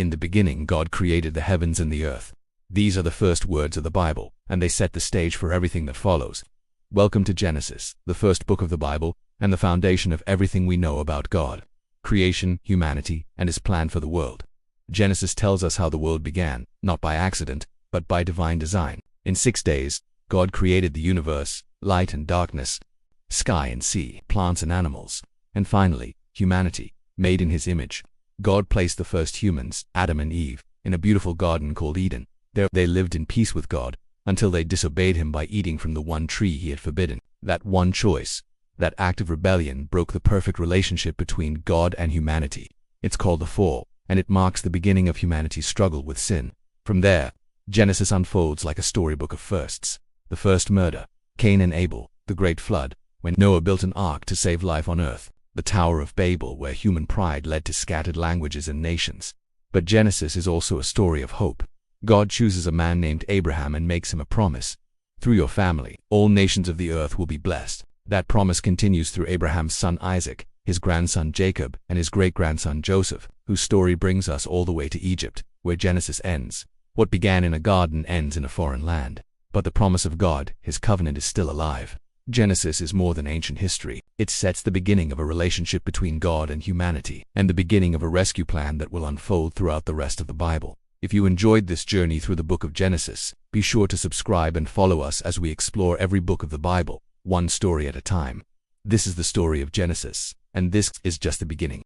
In the beginning, God created the heavens and the earth. These are the first words of the Bible, and they set the stage for everything that follows. Welcome to Genesis, the first book of the Bible, and the foundation of everything we know about God, creation, humanity, and His plan for the world. Genesis tells us how the world began, not by accident, but by divine design. In 6 days, God created the universe, light and darkness, sky and sea, plants and animals, and finally, humanity, made in His image. God placed the first humans, Adam and Eve, in a beautiful garden called Eden. There they lived in peace with God, until they disobeyed Him by eating from the one tree He had forbidden. That one choice, that act of rebellion, broke the perfect relationship between God and humanity. It's called the fall, and it marks the beginning of humanity's struggle with sin. From there, Genesis unfolds like a storybook of firsts. The first murder, Cain and Abel; the great flood, when Noah built an ark to save life on earth; the Tower of Babel, where human pride led to scattered languages and nations. But Genesis is also a story of hope. God chooses a man named Abraham and makes him a promise. Through your family, all nations of the earth will be blessed. That promise continues through Abraham's son Isaac, his grandson Jacob, and his great-grandson Joseph, whose story brings us all the way to Egypt, where Genesis ends. What began in a garden ends in a foreign land. But the promise of God, His covenant, is still alive. Genesis is more than ancient history. It sets the beginning of a relationship between God and humanity, and the beginning of a rescue plan that will unfold throughout the rest of the Bible. If you enjoyed this journey through the book of Genesis, be sure to subscribe and follow us as we explore every book of the Bible, one story at a time. This is the story of Genesis, and this is just the beginning.